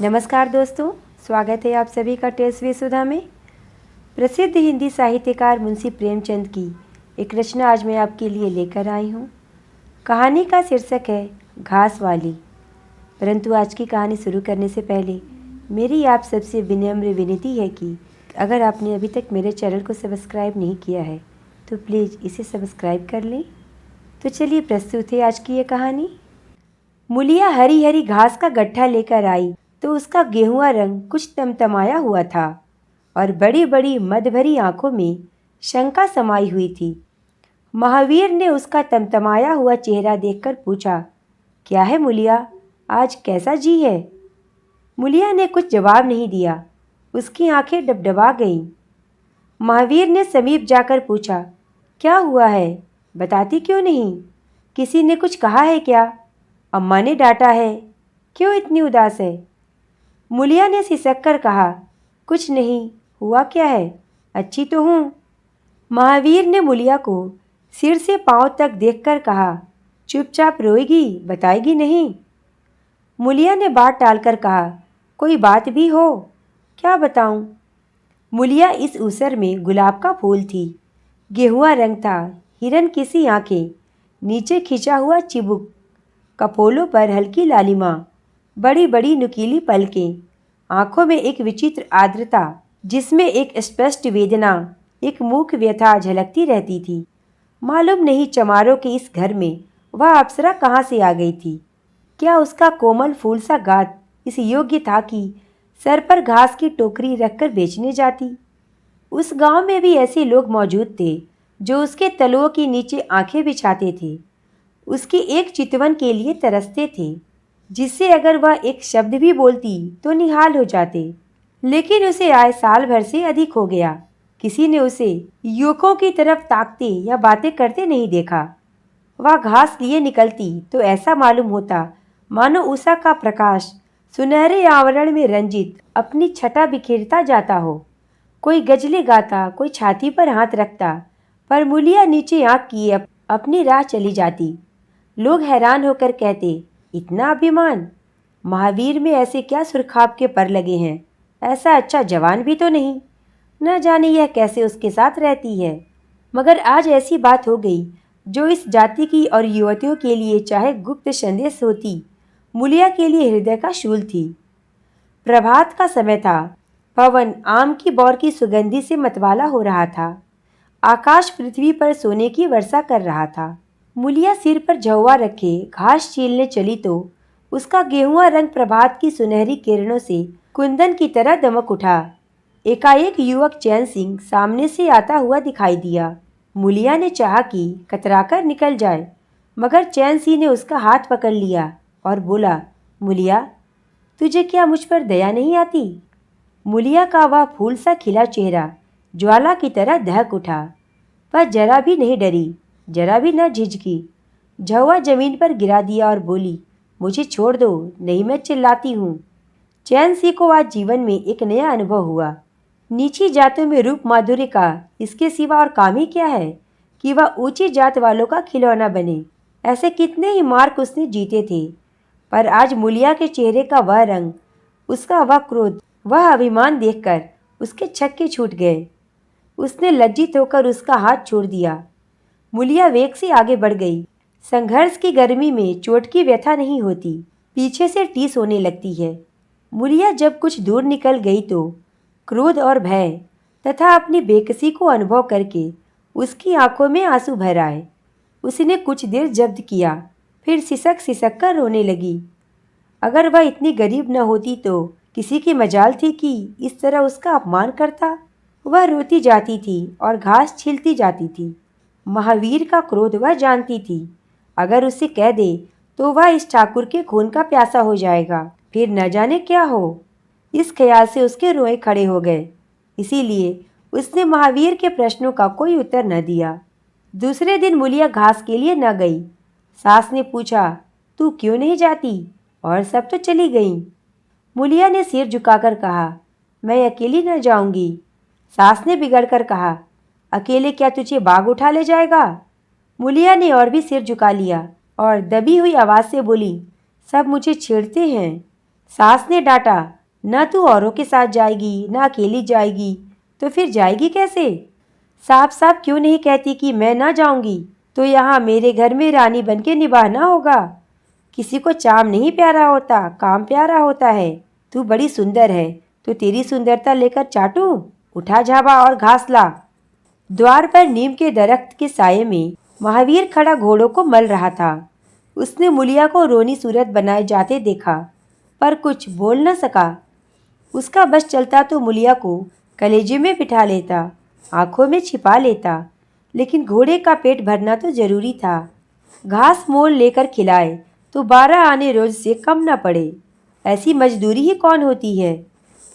नमस्कार दोस्तों, स्वागत है आप सभी का टेस्ट वे सुधा में। प्रसिद्ध हिंदी साहित्यकार मुंशी प्रेमचंद की एक रचना आज मैं आपके लिए लेकर आई हूँ। कहानी का शीर्षक है घास वाली। परंतु आज की कहानी शुरू करने से पहले मेरी आप सबसे विनम्र विनती है कि अगर आपने अभी तक मेरे चैनल को सब्सक्राइब नहीं किया है तो प्लीज़ इसे सब्सक्राइब कर लें। तो चलिए प्रस्तुत है आज की ये कहानी। मूलिया हरी हरी घास का गट्ठा लेकर आई तो उसका गेहुआ रंग कुछ तमतमाया हुआ था और बड़ी बड़ी मद भरी आंखों में शंका समाई हुई थी। महावीर ने उसका तमतमाया हुआ चेहरा देखकर पूछा, क्या है मूलिया, आज कैसा जी है? मूलिया ने कुछ जवाब नहीं दिया। उसकी आंखें डबडबा गईं। महावीर ने समीप जाकर पूछा, क्या हुआ है, बताती क्यों नहीं? किसी ने कुछ कहा है क्या? अम्मा ने डांटा है, क्यों इतनी उदास है? मूलिया ने सिसक कर कहा, कुछ नहीं, हुआ क्या है, अच्छी तो हूँ। महावीर ने मूलिया को सिर से पांव तक देखकर कहा, चुपचाप रोएगी, बताएगी नहीं? मूलिया ने बात टालकर कहा, कोई बात भी हो? क्या बताऊं? मूलिया इस उसर में गुलाब का फूल थी। गेहुआ रंग था, हिरन की सी आंखें, नीचे खिंचा हुआ चिबुक, कपोलों पर हल्की लालिमा, बड़ी बड़ी नुकीली पलकें, आंखों में एक विचित्र आर्द्रता जिसमें एक स्पष्ट वेदना, एक मूक व्यथा झलकती रहती थी। मालूम नहीं चमारों के इस घर में वह अप्सरा कहाँ से आ गई थी। क्या उसका कोमल फूल सा गात इस योग्य था कि सर पर घास की टोकरी रखकर बेचने जाती? उस गांव में भी ऐसे लोग मौजूद थे जो उसके तलुओं के नीचे आंखें बिछाते थे, उसकी एक चितवन के लिए तरसते थे, जिससे अगर वह एक शब्द भी बोलती तो निहाल हो जाते। लेकिन उसे आए साल भर से अधिक हो गया, किसी ने उसे युवकों की तरफ ताकते या बातें करते नहीं देखा। वह घास लिए निकलती तो ऐसा मालूम होता मानो उषा का प्रकाश सुनहरे आवरण में रंजित अपनी छटा बिखेरता जाता हो। कोई गजलें गाता, कोई छाती पर हाथ रखता, पर मूलिया नीचे आंख किए अपनी राह चली जाती। लोग हैरान होकर कहते, इतना अभिमान, महावीर में ऐसे क्या सुरखाब के पर लगे हैं, ऐसा अच्छा जवान भी तो नहीं, न जाने यह कैसे उसके साथ रहती है। मगर आज ऐसी बात हो गई जो इस जाति की और युवतियों के लिए चाहे गुप्त संदेश होती, मूलिया के लिए हृदय का शूल थी। प्रभात का समय था। पवन आम की बौर की सुगंधी से मतवाला हो रहा था। आकाश पृथ्वी पर सोने की वर्षा कर रहा था। मूलिया सिर पर झौवा रखे घास छीलने चली तो उसका गेहुआ रंग प्रभात की सुनहरी किरणों से कुंदन की तरह दमक उठा। एकाएक युवक चैन सिंह सामने से आता हुआ दिखाई दिया। मूलिया ने चाहा कि कतराकर निकल जाए, मगर चैन सिंह ने उसका हाथ पकड़ लिया और बोला, मूलिया, तुझे क्या मुझ पर दया नहीं आती? मूलिया का वह फूल सा खिला चेहरा ज्वाला की तरह दहक उठा। वह जरा भी नहीं डरी, जरा भी न झिझकी। झौवा जमीन पर गिरा दिया और बोली, मुझे छोड़ दो, नहीं मैं चिल्लाती हूँ। चैन सिंह को आज जीवन में एक नया अनुभव हुआ। नीची जातों में रूप माधुर्य का इसके सिवा और काम ही क्या है कि वह ऊंची जात वालों का खिलौना बने। ऐसे कितने ही मार्क उसने जीते थे, पर आज मूलिया के चेहरे का वह रंग, उसका वह क्रोध, वह अभिमान देखकर उसके छक्के छूट गए। उसने लज्जित होकर उसका हाथ छोड़ दिया। मूलिया वेग से आगे बढ़ गई। संघर्ष की गर्मी में चोट की व्यथा नहीं होती, पीछे से टीस होने लगती है। मूलिया जब कुछ दूर निकल गई तो क्रोध और भय तथा अपनी बेकसी को अनुभव करके उसकी आंखों में आंसू भर आए। उसने कुछ देर जब्त किया, फिर सिसक सिसक कर रोने लगी। अगर वह इतनी गरीब न होती तो किसी की मजाल थी कि इस तरह उसका अपमान करता। वह रोती जाती थी और घास छीलती जाती थी। महावीर का क्रोध वह जानती थी। अगर उसे कह दे तो वह इस ठाकुर के खून का प्यासा हो जाएगा, फिर न जाने क्या हो। इस ख्याल से उसके रोए खड़े हो गए। इसीलिए उसने महावीर के प्रश्नों का कोई उत्तर न दिया। दूसरे दिन मूलिया घास के लिए न गई। सास ने पूछा, तू क्यों नहीं जाती? और सब तो चली गईं। मूलिया ने सिर झुकाकर कहा, मैं अकेली न जाऊंगी। सास ने बिगड़कर कहा, अकेले क्या तुझे बाग उठा ले जाएगा? मूलिया ने और भी सिर झुका लिया और दबी हुई आवाज़ से बोली, सब मुझे छेड़ते हैं। सास ने डांटा, न तू औरों के साथ जाएगी न अकेली जाएगी, तो फिर जाएगी कैसे? साफ साफ क्यों नहीं कहती कि मैं ना जाऊंगी? तो यहाँ मेरे घर में रानी बन के निभाना होगा। किसी को चाम नहीं प्यारा होता, काम प्यारा होता है। तू बड़ी सुंदर है, तो तेरी सुंदरता लेकर चाटूं? उठा झाबा और घास ला। द्वार पर नीम के दरख्त के साये में महावीर खड़ा घोड़ों को मल रहा था। उसने मुलिया को रोनी सूरत बनाए जाते देखा, पर कुछ बोल न सका। उसका बस चलता तो मुलिया को कलेजे में बिठा लेता, आंखों में छिपा लेता, लेकिन घोड़े का पेट भरना तो जरूरी था। घास मोल लेकर खिलाए तो 12 आने रोज से कम न पड़े। ऐसी मजदूरी ही कौन होती है?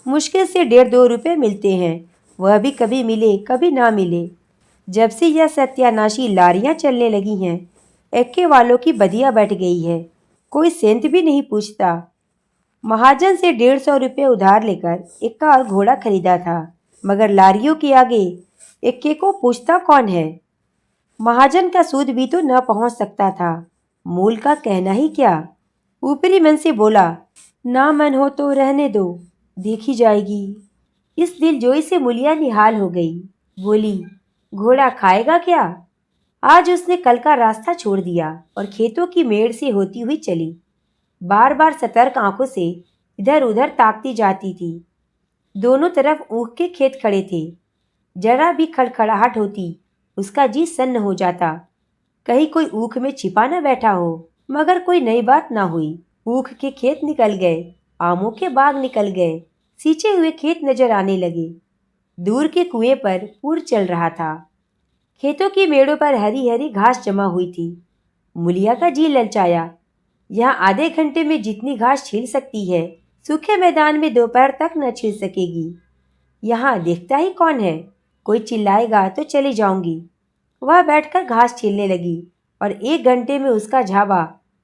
मुश्किल से 1.5-2 रुपये मिलते हैं, वह भी कभी मिले कभी ना मिले। जब से यह सत्यानाशी लारियां चलने लगी हैं, एक्के वालों की बदिया बैठ गई है। कोई सेंत भी नहीं पूछता। महाजन से 150 रुपये उधार लेकर इक्का और घोड़ा खरीदा था, मगर लारियों के आगे इक्के को पूछता कौन है? महाजन का सूद भी तो न पहुंच सकता था, मूल का कहना ही क्या। ऊपरी मन से बोला, ना मन हो तो रहने दो, देखी जाएगी। इस दिलजोई से मुलिया निहाल हो गई। बोली, घोड़ा खाएगा क्या? आज उसने कल का रास्ता छोड़ दिया और खेतों की मेड़ से होती हुई चली। बार बार सतर्क आंखों से इधर उधर ताकती जाती थी। दोनों तरफ ऊख के खेत खड़े थे। जरा भी खड़खड़ाहट होती, उसका जी सन्न हो जाता। कहीं कोई ऊख में छिपा न बैठा हो, मगर कोई नई बात ना हुई। ऊख के खेत निकल गए, आमों के बाग निकल गए, सींचे हुए खेत नजर आने लगे। दूर के कुएं पर पूर चल रहा था। खेतों की मेड़ों पर हरी हरी घास जमा हुई थी। मुलिया का जी ललचाया। यहाँ आधे घंटे में जितनी घास छील सकती है, सूखे मैदान में दोपहर तक न छील सकेगी। यहाँ देखता ही कौन है? कोई चिल्लाएगा तो चली जाऊंगी। वह बैठकर घास छीलने लगी और 1 घंटे में उसका झाबा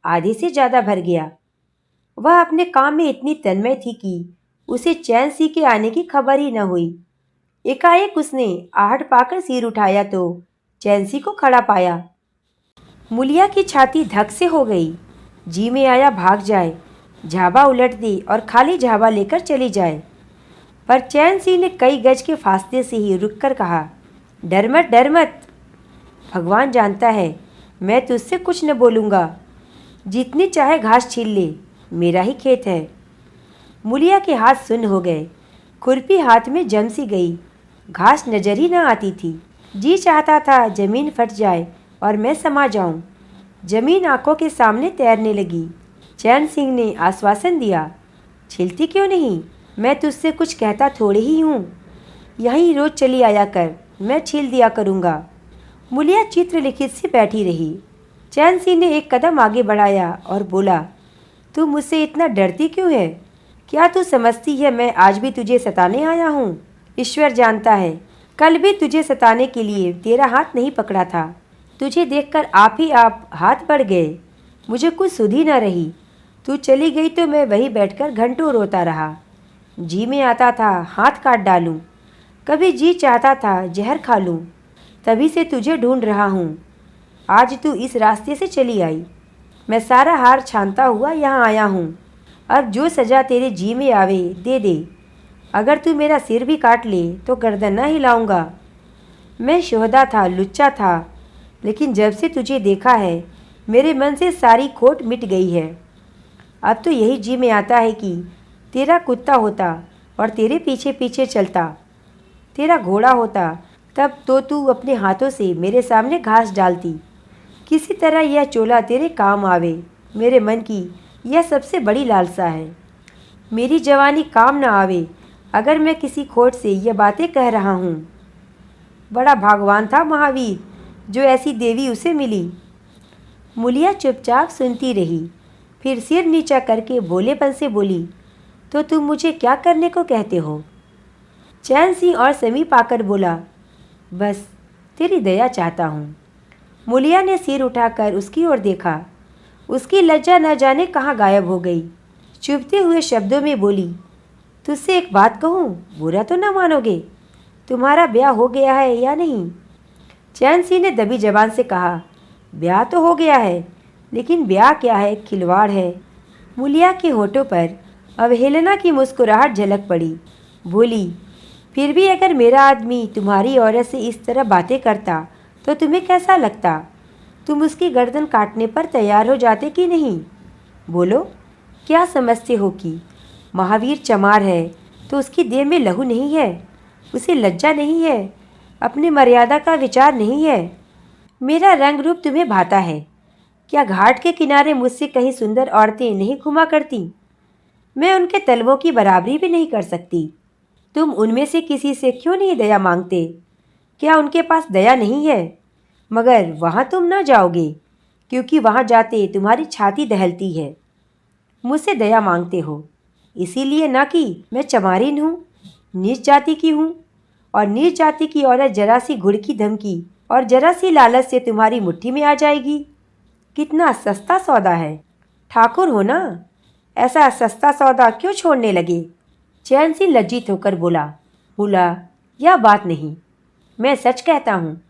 आधे से ज्यादा भर गया। वह अपने काम में इतनी तन्मय थी कि उसे चैन सी के आने की खबर ही न हुई। एकाएक उसने आहट पाकर सिर उठाया तो चैंसी को खड़ा पाया। मुलिया की छाती धक से हो गई। जी में आया भाग जाए, झाबा उलट दे और खाली झाबा लेकर चली जाए, पर चैंसी ने कई गज के फासले से ही रुककर कहा, डर मत डर मत। भगवान जानता है मैं तुझसे कुछ न बोलूँगा। जितनी चाहे घास छील ले, मेरा ही खेत है। मुलिया के हाथ सुन्न हो गए। खुरपी हाथ में जम सी गई। घास नजर ही न आती थी। जी चाहता था जमीन फट जाए और मैं समा जाऊं। जमीन आंखों के सामने तैरने लगी। चैन सिंह ने आश्वासन दिया, छिलती क्यों नहीं? मैं तुझसे कुछ कहता थोड़े ही हूँ। यहीं रोज चली आया कर, मैं छील दिया करूँगा। मुलिया चित्रलिखित सी बैठी रही। चैन सिंह ने एक कदम आगे बढ़ाया और बोला, तू मुझसे इतना डरती क्यों है? क्या तू समझती है मैं आज भी तुझे सताने आया हूँ? ईश्वर जानता है, कल भी तुझे सताने के लिए तेरा हाथ नहीं पकड़ा था। तुझे देखकर आप ही आप हाथ बढ़ गए। मुझे कुछ सुध ही न रही। तू चली गई तो मैं वहीं बैठकर घंटों रोता रहा। जी में आता था हाथ काट डालूं, कभी जी चाहता था जहर खा लूं। तभी से तुझे ढूंढ रहा हूँ। आज तू इस रास्ते से चली आई। मैं सारा हार छानता हुआ यहाँ आया हूँ। अब जो सजा तेरे जी में आवे दे दे। अगर तू मेरा सिर भी काट ले तो गर्दन न हिलाऊंगा। मैं शोहदा था, लुच्चा था, लेकिन जब से तुझे देखा है मेरे मन से सारी खोट मिट गई है। अब तो यही जी में आता है कि तेरा कुत्ता होता और तेरे पीछे पीछे चलता। तेरा घोड़ा होता तब तो तू अपने हाथों से मेरे सामने घास डालती। किसी तरह यह चोला तेरे काम आवे। मेरे मन की यह सबसे बड़ी लालसा है। मेरी जवानी काम न आवे अगर मैं किसी खोट से यह बातें कह रहा हूँ। बड़ा भागवान था महावीर, जो ऐसी देवी उसे मिली। मुलिया चुपचाप सुनती रही, फिर सिर नीचा करके भोलेपन से बोली, तो तुम मुझे क्या करने को कहते हो? चैन सिंह और समीप आकर बोला, बस तेरी दया चाहता हूँ। मुलिया ने सिर उठाकर उसकी ओर देखा। उसकी लज्जा न जाने कहाँ गायब हो गई। चुभते हुए शब्दों में बोली, तुझसे एक बात कहूँ, बुरा तो न मानोगे? तुम्हारा ब्याह हो गया है या नहीं? चैन सिंह ने दबी जबान से कहा, ब्याह तो हो गया है, लेकिन ब्याह क्या है, खिलवाड़ है। मुलिया के होठों पर अवहेलना की मुस्कुराहट झलक पड़ी। बोली, फिर भी अगर मेरा आदमी तुम्हारी औरत से इस तरह बातें करता तो तुम्हें कैसा लगता? तुम उसकी गर्दन काटने पर तैयार हो जाते कि नहीं? बोलो, क्या समझते हो कि महावीर चमार है तो उसकी देह में लहू नहीं है? उसे लज्जा नहीं है? अपनी मर्यादा का विचार नहीं है? मेरा रंग रूप तुम्हें भाता है? क्या घाट के किनारे मुझसे कहीं सुंदर औरतें नहीं घुमा करती? मैं उनके तलवों की बराबरी भी नहीं कर सकती। तुम उनमें से किसी से क्यों नहीं दया मांगते? क्या उनके पास दया नहीं है? मगर वहाँ तुम न जाओगे, क्योंकि वहाँ जाते तुम्हारी छाती दहलती है। मुझसे दया मांगते हो इसीलिए ना कि मैं चमारिन हूँ, नीच जाति की हूँ, और नीच जाति की औरत जरा सी गुड़ की धमकी और जरा सी लालच से तुम्हारी मुट्ठी में आ जाएगी। कितना सस्ता सौदा है। ठाकुर हो ना, ऐसा सस्ता सौदा क्यों छोड़ने लगे? चैन सिंह लज्जित होकर बोला, यह बात नहीं, मैं सच कहता हूँ।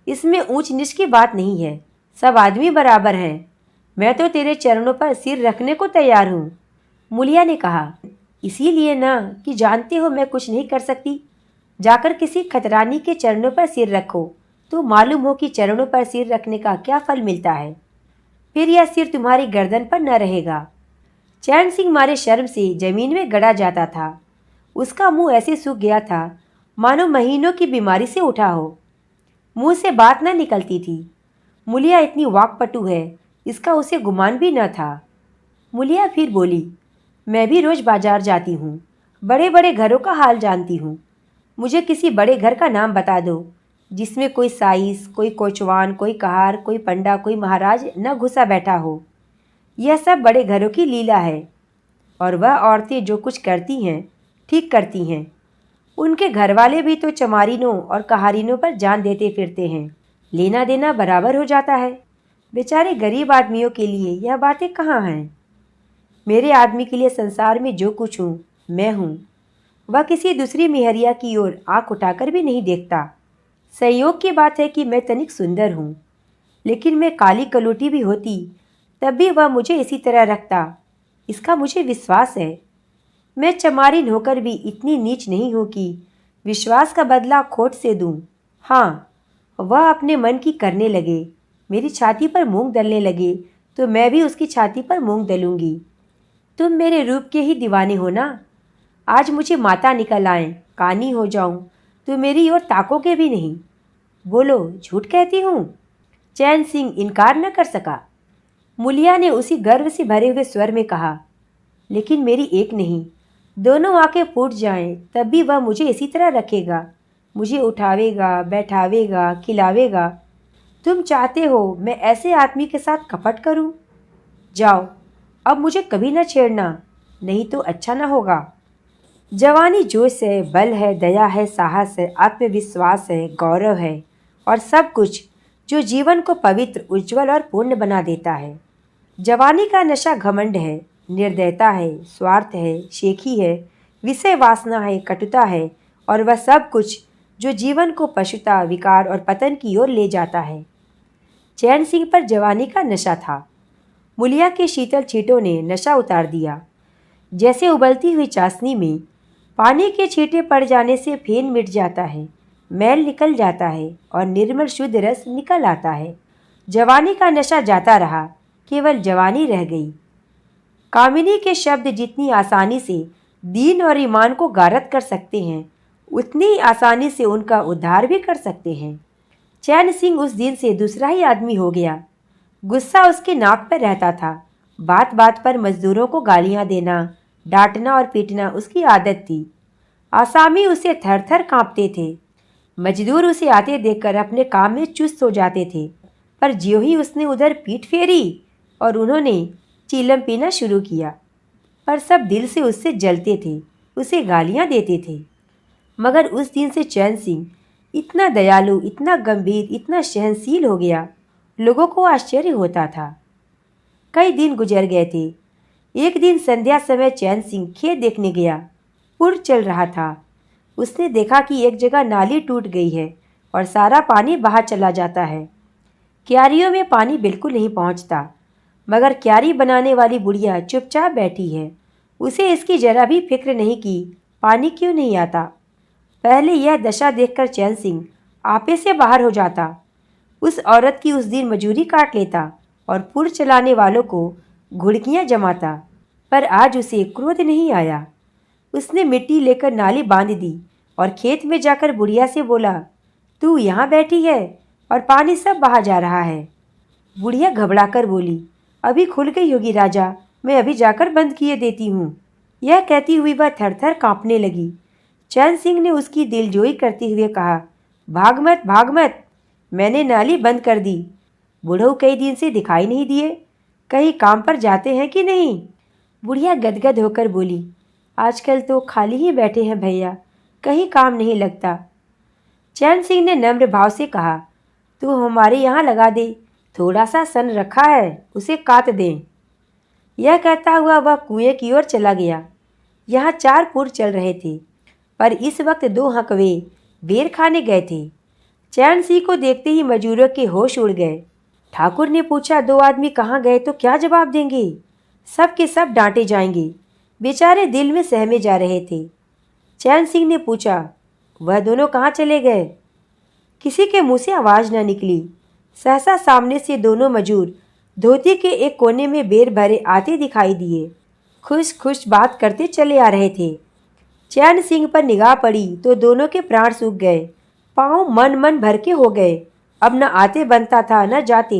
इसमें ऊंच नीच की बात नहीं है, सब आदमी बराबर हैं। मैं तो तेरे चरणों पर सिर रखने को तैयार हूँ। मुलिया ने कहा, इसीलिए ना कि जानते हो मैं कुछ नहीं कर सकती। जाकर किसी खतरानी के चरणों पर सिर रखो तो मालूम हो कि चरणों पर सिर रखने का क्या फल मिलता है। फिर यह सिर तुम्हारी गर्दन पर न रहेगा। चैन सिंह मारे शर्म से जमीन में गड़ा जाता था। उसका मुंह ऐसे सूख गया था मानो महीनों की बीमारी से उठा हो। मुंह से बात न निकलती थी। मुलिया इतनी वाकपटु है, इसका उसे गुमान भी न था। मुलिया फिर बोली, मैं भी रोज बाजार जाती हूँ, बड़े बड़े घरों का हाल जानती हूँ। मुझे किसी बड़े घर का नाम बता दो जिसमें कोई साइस, कोई कोचवान, कोई कहार, कोई पंडा, कोई महाराज न घुसा बैठा हो। यह सब बड़े घरों की लीला है, और वह औरतें जो कुछ करती हैं ठीक करती हैं। उनके घरवाले भी तो चमारिनों और कहारिनों पर जान देते फिरते हैं। लेना देना बराबर हो जाता है। बेचारे गरीब आदमियों के लिए यह बातें कहाँ हैं? मेरे आदमी के लिए संसार में जो कुछ हूँ मैं हूँ। वह किसी दूसरी मेहरिया की ओर आंख उठाकर भी नहीं देखता। संयोग की बात है कि मैं तनिक सुंदर हूँ, लेकिन मैं काली कलूटी भी होती तब भी वह मुझे इसी तरह रखता, इसका मुझे विश्वास है। मैं चमारिन होकर भी इतनी नीच नहीं हूँ कि विश्वास का बदला खोट से दूँ। हाँ, वह अपने मन की करने लगे, मेरी छाती पर मूंग दलने लगे तो मैं भी उसकी छाती पर मूंग दलूंगी। तुम मेरे रूप के ही दीवाने हो ना? आज मुझे माता निकल आए, कानी हो जाऊं तो मेरी ओर ताकोगे भी नहीं। बोलो, झूठ कहती हूँ? चैन सिंह इनकार न कर सका। मुलिया ने उसी गर्व से भरे हुए स्वर में कहा, लेकिन मेरी एक नहीं, दोनों आंखें फूट जाएं तब भी वह मुझे इसी तरह रखेगा। मुझे उठावेगा, बैठावेगा, खिलावेगा। तुम चाहते हो मैं ऐसे आदमी के साथ कपट करूं? जाओ, अब मुझे कभी न छेड़ना, नहीं तो अच्छा न होगा। जवानी जोश है, बल है, दया है, साहस है, आत्मविश्वास है, गौरव है और सब कुछ जो जीवन को पवित्र, उज्जवल और पूर्ण बना देता है। जवानी का नशा घमंड है, निर्दयता है, स्वार्थ है, शेखी है, विषय वासना है, कटुता है और वह सब कुछ जो जीवन को पशुता, विकार और पतन की ओर ले जाता है। चैन सिंह पर जवानी का नशा था। मुलिया के शीतल छींटों ने नशा उतार दिया। जैसे उबलती हुई चाशनी में पानी के छींटे पड़ जाने से फेन मिट जाता है, मैल निकल जाता है और निर्मल शुद्ध रस निकल आता है। जवानी का नशा जाता रहा, केवल जवानी रह गई। कामिनी के शब्द जितनी आसानी से दीन और ईमान को गारत कर सकते हैं, उतनी ही आसानी से उनका उद्धार भी कर सकते हैं। चैन सिंह उस दिन से दूसरा ही आदमी हो गया। गुस्सा उसके नाक पर रहता था। बात बात पर मजदूरों को गालियां देना, डांटना और पीटना उसकी आदत थी। आसामी उसे थर थर काँपते थे। मजदूर उसे आते देखकर अपने काम में चुस्त हो जाते थे, पर ज्यों ही उसने उधर पीठ फेरी और उन्होंने चीलम पीना शुरू किया, पर सब दिल से उससे जलते थे, उसे गालियां देते थे। मगर उस दिन से चैन सिंह इतना दयालु, इतना गंभीर, इतना सहनशील हो गया, लोगों को आश्चर्य होता था। कई दिन गुजर गए थे। एक दिन संध्या समय चैन सिंह खेत देखने गया। पुर चल रहा था। उसने देखा कि एक जगह नाली टूट गई है और सारा पानी बाहर चला जाता है। क्यारियों में पानी बिल्कुल नहीं पहुंचता, मगर क्यारी बनाने वाली बुढ़िया चुपचाप बैठी है। उसे इसकी जरा भी फिक्र नहीं कि पानी क्यों नहीं आता। पहले यह दशा देखकर चैन सिंह आपे से बाहर हो जाता। उस औरत की उस दिन मजूरी काट लेता और पुर चलाने वालों को घुड़कियां जमाता, पर आज उसे क्रोध नहीं आया। उसने मिट्टी लेकर नाली बांध दी और खेत में जाकर बुढ़िया से बोला, तू यहाँ बैठी है और पानी सब बहा जा रहा है। बुढ़िया घबराकर बोली, अभी खुल गई होगी राजा, मैं अभी जाकर बंद किए देती हूँ। यह कहती हुई वह थर थर काँपने लगी। चैन सिंह ने उसकी दिलजोई करते हुए कहा, भाग मत, मैंने नाली बंद कर दी। बूढ़ऊ कई दिन से दिखाई नहीं दिए, कहीं काम पर जाते हैं कि नहीं? बुढ़िया गदगद होकर बोली, आजकल तो खाली ही बैठे हैं भैया, कहीं काम नहीं लगता। चैन सिंह ने नम्र भाव से कहा, तू हमारे यहाँ लगा दे, थोड़ा सा सन रखा है, उसे काट दें। यह कहता हुआ वह कुएं की ओर चला गया। यहाँ 4 पुर चल रहे थे, पर इस वक्त 2 हकवे बेर खाने गए थे। चैन सिंह को देखते ही मजूरों के होश उड़ गए। ठाकुर ने पूछा, 2 आदमी कहाँ गए तो क्या जवाब देंगे? सब के सब डांटे जाएंगे। बेचारे दिल में सहमे जा रहे थे। चैन सिंह ने पूछा, वह दोनों कहाँ चले गए? किसी के मुंह से आवाज़ न निकली। सहसा सामने से दोनों मजूर धोती के एक कोने में बेर भरे आते दिखाई दिए। खुश खुश बात करते चले आ रहे थे। चैन सिंह पर निगाह पड़ी तो दोनों के प्राण सूख गए, पाँव मन भर के हो गए। अब न आते बनता था न जाते।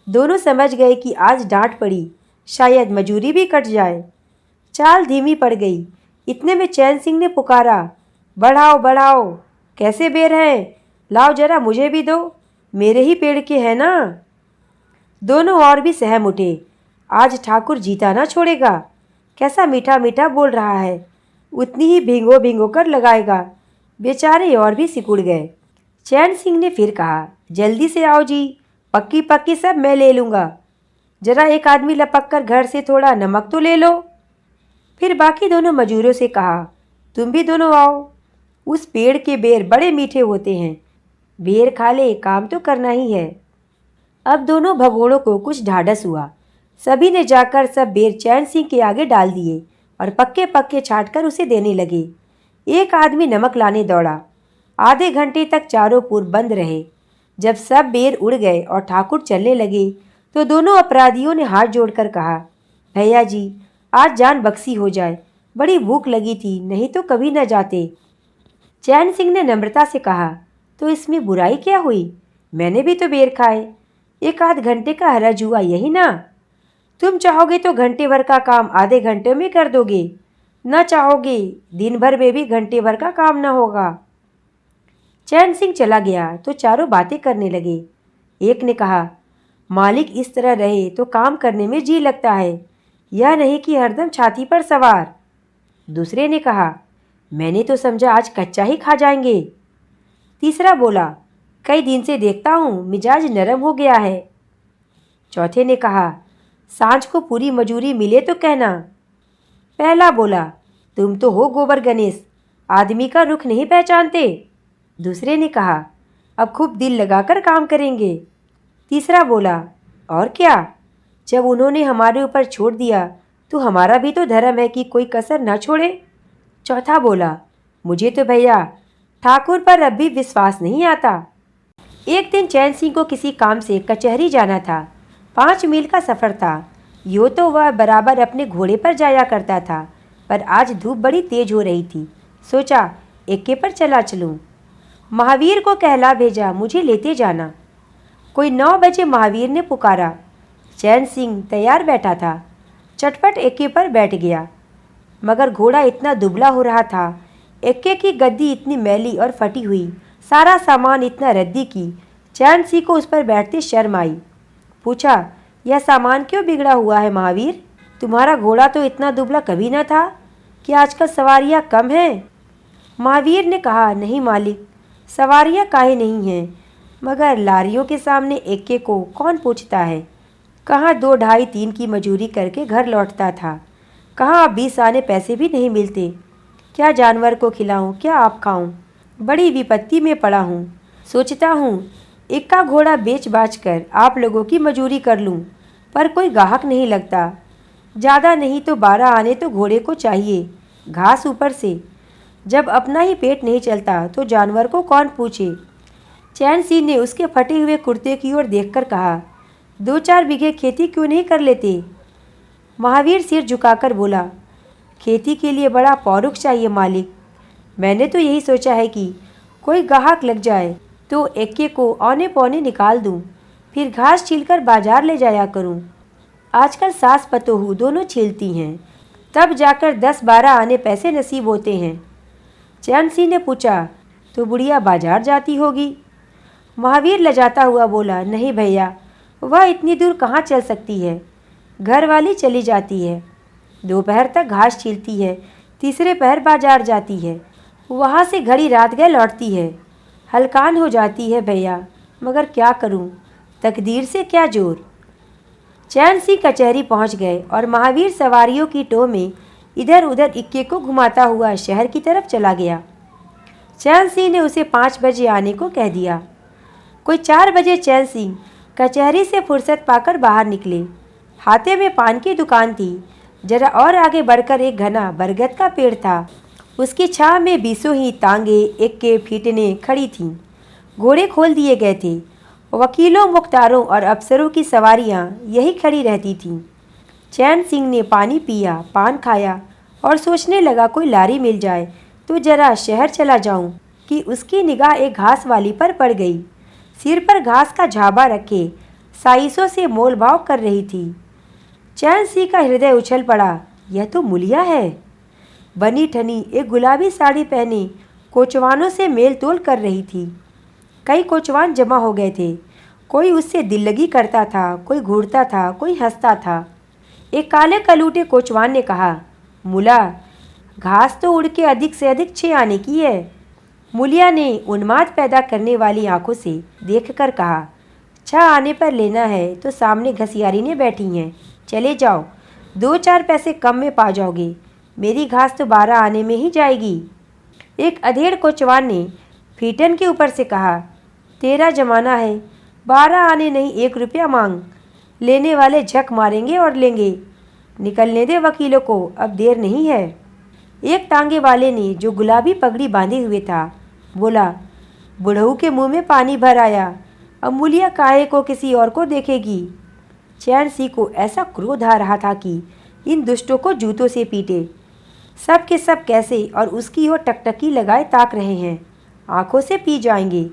दोनों समझ गए कि आज डांट पड़ी, शायद मजूरी भी कट जाए। चाल धीमी पड़ गई। इतने में चैन सिंह ने पुकारा, बढ़ाओ, कैसे बेर हैं? लाओ जरा मुझे भी दो, मेरे ही पेड़ के हैं ना। दोनों और भी सहम उठे। आज ठाकुर जीता ना छोड़ेगा। कैसा मीठा मीठा बोल रहा है, उतनी ही भिंगो कर लगाएगा। बेचारे और भी सिकुड़ गए। चैन सिंह ने फिर कहा, जल्दी से आओ जी, पक्की सब मैं ले लूँगा। जरा एक आदमी लपक कर घर से थोड़ा नमक तो ले लो। फिर बाकी दोनों मजूरों से कहा, तुम भी दोनों आओ। उस पेड़ के बेर बड़े मीठे होते हैं, बेर खा ले, काम तो करना ही है। अब दोनों भगोड़ों को कुछ ढाढ़स हुआ। सभी ने जाकर सब बेर चैन सिंह के आगे डाल दिए और पक्के छाट कर उसे देने लगे। एक आदमी नमक लाने दौड़ा। आधे घंटे तक चारों पुर बंद रहे। जब सब बेर उड़ गए और ठाकुर चलने लगे तो दोनों अपराधियों ने हाथ जोड़कर कहा, भैया जी, आज जान बख्शी हो जाए, बड़ी भूख लगी थी, नहीं तो कभी न जाते। चैन सिंह ने नम्रता से कहा, तो इसमें बुराई क्या हुई? मैंने भी तो बेर खाए। 1 आध घंटे का हरज हुआ, यही ना? तुम चाहोगे तो घंटे भर का काम आधे घंटे में कर दोगे, न चाहोगे दिन भर में भी घंटे भर का काम न होगा। चैन सिंह चला गया तो चारों बातें करने लगे। एक ने कहा, मालिक इस तरह रहे तो काम करने में जी लगता है, यह नहीं कि हरदम छाती पर सवार। दूसरे ने कहा, मैंने तो समझा आज कच्चा ही खा जाएंगे। तीसरा बोला, कई दिन से देखता हूँ मिजाज नरम हो गया है। चौथे ने कहा, सांझ को पूरी मजूरी मिले तो कहना। पहला बोला, तुम तो हो गोबर गणेश, आदमी का रुख नहीं पहचानते। दूसरे ने कहा, अब खूब दिल लगाकर काम करेंगे। तीसरा बोला, और क्या, जब उन्होंने हमारे ऊपर छोड़ दिया तो हमारा भी तो धर्म है कि कोई कसर न छोड़े। चौथा बोला, मुझे तो भैया ठाकुर पर अब भी विश्वास नहीं आता। एक दिन चैन सिंह को किसी काम से कचहरी जाना था। 5 मील का सफ़र था। यूँ तो वह बराबर अपने घोड़े पर जाया करता था, पर आज धूप बड़ी तेज हो रही थी। सोचा एक्के पर चलूँ। महावीर को कहला भेजा, मुझे लेते जाना। कोई 9 बजे महावीर ने पुकारा। चैन सिंह तैयार बैठा था, चटपट एक्के पर बैठ गया, मगर घोड़ा इतना दुबला हो रहा था, एक्के की गद्दी इतनी मैली और फटी हुई, सारा सामान इतना रद्दी की चैन सिंह को उस पर बैठते शर्म आई। पूछा, यह सामान क्यों बिगड़ा हुआ है महावीर? तुम्हारा घोड़ा तो इतना दुबला कभी न था, कि आजकल सवारियाँ कम हैं? महावीर ने कहा, नहीं मालिक, सवारियाँ काहे नहीं हैं, मगर लारियों के सामने एक्के को कौन पूछता है? कहाँ 2 ढाई 3 की मजूरी करके घर लौटता था, कहाँ अब 20 आने पैसे भी नहीं मिलते। क्या जानवर को खिलाऊं, क्या आप खाऊं? बड़ी विपत्ति में पड़ा हूँ। सोचता हूँ एक्का घोड़ा बेच बाच कर आप लोगों की मजूरी कर लूँ, पर कोई गाहक नहीं लगता। ज़्यादा नहीं तो 12 आने तो घोड़े को चाहिए, घास ऊपर से। जब अपना ही पेट नहीं चलता तो जानवर को कौन पूछे। चैन सिंह ने उसके फटे हुए कुर्ते की ओर देखकर कहा, 2-4 बीघे खेती क्यों नहीं कर लेते। महावीर सिर झुकाकर बोला, खेती के लिए बड़ा पौरुख चाहिए मालिक। मैंने तो यही सोचा है कि कोई ग्राहक लग जाए तो एक्के को औने पौने निकाल दूं, फिर घास छीलकर बाजार ले जाया करूं। आजकल सास पतोहू दोनों छीलती हैं, तब जाकर 10-12 आने पैसे नसीब होते हैं। चैन सिंह ने पूछा, तो बुढ़िया बाजार जाती होगी। महावीर लजाता हुआ बोला, नहीं भैया, वह इतनी दूर कहाँ चल सकती है, घर वाली चली जाती है, दोपहर तक घास छीलती है, तीसरे पहर बाजार जाती है, वहाँ से घड़ी रात गए लौटती है। हलकान हो जाती है भैया, मगर क्या करूँ, तकदीर से क्या जोर। चैन सिंह कचहरी पहुँच गए और महावीर सवारियों की टोह में इधर उधर इक्के को घुमाता हुआ शहर की तरफ चला गया। चैन सिंह ने उसे 5 बजे आने को कह दिया। कोई 4 बजे चैन सिंह कचहरी से फुर्सत पाकर बाहर निकले। हाथे में पान की दुकान थी। जरा और आगे बढ़कर एक घना बरगद का पेड़ था। उसकी छाह में बीसों ही तांगे एक्के फीटने खड़ी थीं। घोड़े खोल दिए गए थे। वकीलों, मुख्तारों और अफसरों की सवारियां यही खड़ी रहती थीं। चैन सिंह ने पानी पिया, पान खाया और सोचने लगा, कोई लारी मिल जाए तो जरा शहर चला जाऊं, कि उसकी निगाह एक घास वाली पर पड़ गई। सिर पर घास का झाबा रखे साइसों से मोल भाव कर रही थी। चैन सिंह का हृदय उछल पड़ा, यह तो मुलिया है। बनी ठनी एक गुलाबी साड़ी पहने कोचवानों से मेल तोल कर रही थी। कई कोचवान जमा हो गए थे। कोई उससे दिल लगी करता था, कोई घूरता था, कोई हंसता था। एक काले कलूटे कोचवान ने कहा, मुला, घास तो उड़ के अधिक से अधिक 6 आने की है। मुलिया ने उन्माद पैदा करने वाली आंखों से देखकर कहा, 6 आने पर लेना है तो सामने घसियारी ने बैठी हैं, चले जाओ, 2-4 पैसे कम में पा जाओगे। मेरी घास तो 12 आने में ही जाएगी। एक अधेड़ कोचवान ने फीटन के ऊपर से कहा, तेरा जमाना है, 12 आने नहीं 1 रुपया मांग। लेने वाले झक मारेंगे और लेंगे। निकलने दे वकीलों को, अब देर नहीं है। एक तांगे वाले ने, जो गुलाबी पगड़ी बांधे हुए था, बोला, बुढ़ऊ के मुंह में पानी भर आया, अब मुलिया काहे को किसी और को देखेगी। चैन सिंह को ऐसा क्रोध आ रहा था कि इन दुष्टों को जूतों से पीटे। सब के सब कैसे और उसकी ओर टकटकी लगाए ताक रहे हैं, आंखों से पी जाएंगे।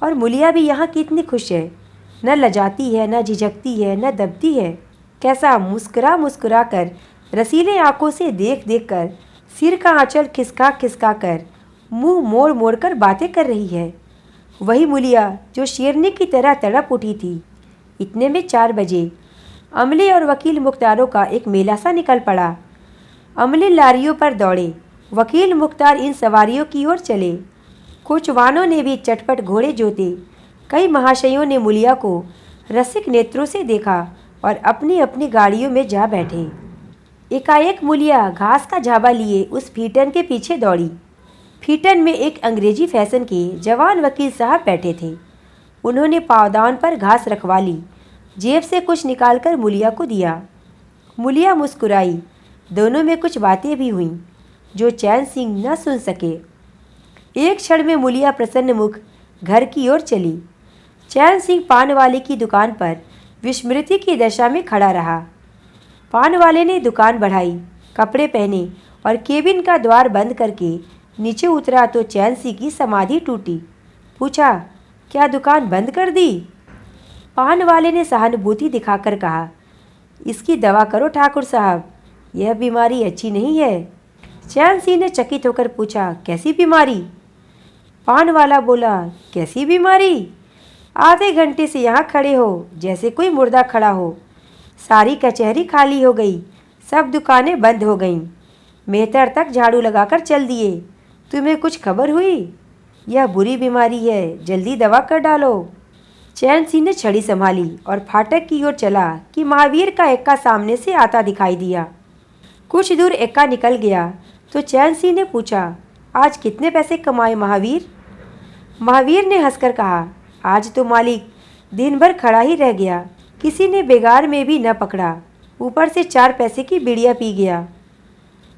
और मुलिया भी यहाँ कितनी खुश है, न लजाती है, न झिझकती है, न दबती है। कैसा मुस्कुरा मुस्कुरा कर, रसीले आंखों से देख देख कर, सिर का आंचल खिसका खिसका कर, मुंह मोड़ मोड़ कर बातें कर रही है। वही मुलिया जो शेरनी की तरह तड़प उठी थी। इतने में 4 बजे अमले और वकील मुख्तारों का एक मेला सा निकल पड़ा। अमले लारियों पर दौड़े, वकील मुख्तार इन सवारियों की ओर चले। कोचवानों ने भी चटपट घोड़े जोते। कई महाशयों ने मुलिया को रसिक नेत्रों से देखा और अपनी अपनी गाड़ियों में जा बैठे। एकाएक मुलिया घास का झाबा लिए उस फीटन के पीछे दौड़ी। फीटन में एक अंग्रेजी फैशन के जवान वकील साहब बैठे थे। उन्होंने पावदान पर घास रखवा ली, जेब से कुछ निकालकर मुलिया को दिया। मुलिया मुस्कुराई। दोनों में कुछ बातें भी हुईं जो चैन सिंह न सुन सके। एक क्षण में मुलिया प्रसन्न मुख घर की ओर चली। चैन सिंह पान वाले की दुकान पर विस्मृति की दशा में खड़ा रहा। पान वाले ने दुकान बढ़ाई, कपड़े पहने और केबिन का द्वार बंद करके नीचे उतरा तो चैन सिंह की समाधि टूटी। पूछा, क्या दुकान बंद कर दी? पान वाले ने सहानुभूति दिखाकर कहा, इसकी दवा करो ठाकुर साहब, यह बीमारी अच्छी नहीं है। चैन सिंह ने चकित होकर पूछा, कैसी बीमारी? पान वाला बोला, कैसी बीमारी? आधे घंटे से यहाँ खड़े हो जैसे कोई मुर्दा खड़ा हो। सारी कचहरी खाली हो गई, सब दुकानें बंद हो गईं। मेहतर तक झाड़ू लगाकर चल दिए। तुम्हें कुछ खबर हुई? यह बुरी बीमारी है, जल्दी दवा कर डालो। चैन सिंह ने छड़ी संभाली और फाटक की ओर चला कि महावीर का एक्का सामने से आता दिखाई दिया। कुछ दूर एक्का निकल गया तो चैन सिंह ने पूछा, आज कितने पैसे कमाए महावीर? महावीर ने हंसकर कहा, आज तो मालिक दिन भर खड़ा ही रह गया, किसी ने बेगार में भी न पकड़ा। ऊपर से 4 पैसे की बीड़ियाँ पी गया।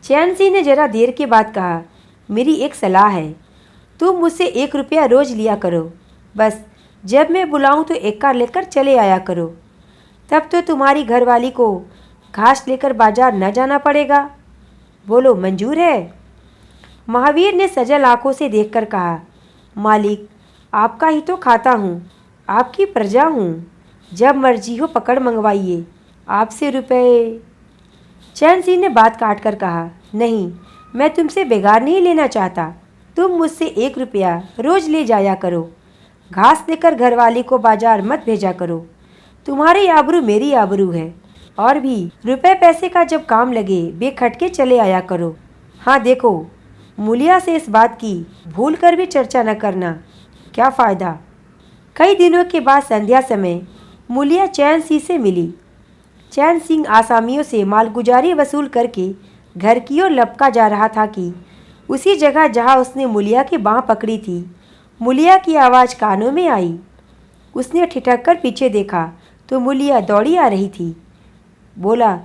चैन सिंह ने जरा देर के बाद कहा, मेरी एक सलाह है, तुम मुझसे 1 रुपया रोज़ लिया करो। बस जब मैं बुलाऊं तो एक्का लेकर चले आया करो। तब तो तुम्हारी घरवाली को घास लेकर बाजार न जाना पड़ेगा। बोलो मंजूर है? महावीर ने सजल आंखों से देखकर कहा, मालिक आपका ही तो खाता हूँ, आपकी प्रजा हूँ, जब मर्जी हो पकड़ मंगवाइए, आपसे रुपए। चैन सिंह ने बात काट कर कहा, नहीं, मैं तुमसे बेगार नहीं लेना चाहता, तुम मुझसे 1 रुपया रोज़ ले जाया करो। घास देकर घरवाली को बाजार मत भेजा करो, तुम्हारी आबरू मेरी आबरू है। और भी रुपए पैसे का जब काम लगे बेखटके चले आया करो। हाँ देखो, मूलिया से इस बात की भूल कर भी चर्चा न करना, क्या फ़ायदा। कई दिनों के बाद संध्या समय मूलिया चैन सिंह से मिली। चैन सिंह आसामियों से मालगुजारी वसूल करके घर की ओर लपका जा रहा था कि उसी जगह जहाँ उसने मूलिया की बाँह पकड़ी थी, मूलिया की आवाज़ कानों में आई। उसने ठिठक कर पीछे देखा तो मूलिया दौड़ी आ रही थी। बोला,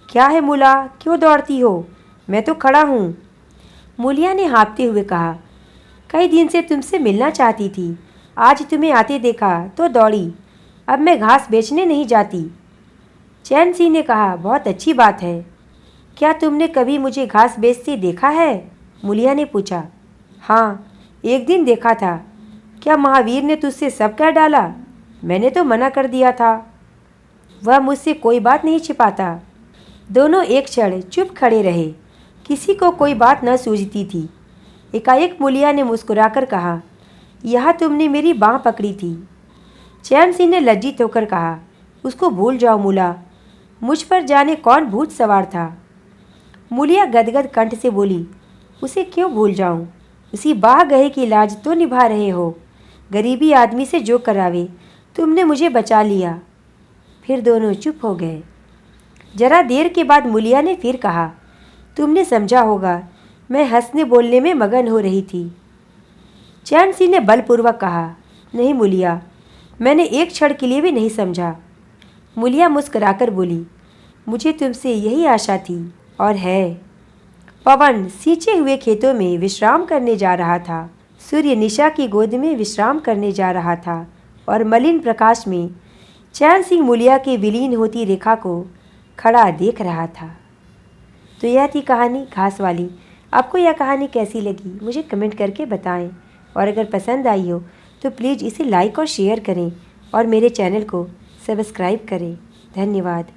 क्या है मूला, क्यों दौड़ती हो? मैं तो खड़ा हूँ। मूलिया ने हाँफते हुए कहा, कई दिन से तुमसे मिलना चाहती थी, आज तुम्हें आते देखा तो दौड़ी। अब मैं घास बेचने नहीं जाती। चैन सिंह ने कहा, बहुत अच्छी बात है। क्या तुमने कभी मुझे घास बेचते देखा है? मूलिया ने पूछा। हाँ, एक दिन देखा था। क्या महावीर ने तुझसे सब कह डाला? मैंने तो मना कर दिया था। वह मुझसे कोई बात नहीं छिपाता। दोनों एक क्षण चुप खड़े रहे, किसी को कोई बात न सूझती थी। एकाएक मूलिया ने मुस्कुराकर कहा, यह तुमने मेरी बाँह पकड़ी थी। चैन सिंह ने लज्जित होकर कहा, उसको भूल जाओ मूला, मुझ पर जाने कौन भूत सवार था। मूलिया गदगद कंठ से बोली, उसे क्यों भूल जाऊं? उसी बाह गए की लाज तो निभा रहे हो। गरीबी आदमी से जो करावे, तुमने मुझे बचा लिया। फिर दोनों चुप हो गए। जरा देर के बाद मूलिया ने फिर कहा, तुमने समझा होगा, मैं हंसने बोलने में मगन हो रही थी। चैन सिंह ने बलपूर्वक कहा, नहीं मूलिया, मैंने एक क्षण के लिए भी नहीं समझा। मूलिया मुस्कुराकर बोली, मुझे तुमसे यही आशा थी और है। पवन सींचे हुए खेतों में विश्राम करने जा रहा था। सूर्य निशा की गोद में विश्राम करने जा रहा था और मलिन प्रकाश में चैन सिंह मूलिया की विलीन होती रेखा को खड़ा देख रहा था। तो यह थी कहानी घास वाली। आपको यह कहानी कैसी लगी मुझे कमेंट करके बताएं, और अगर पसंद आई हो तो प्लीज़ इसे लाइक और शेयर करें और मेरे चैनल को सब्सक्राइब करें। धन्यवाद।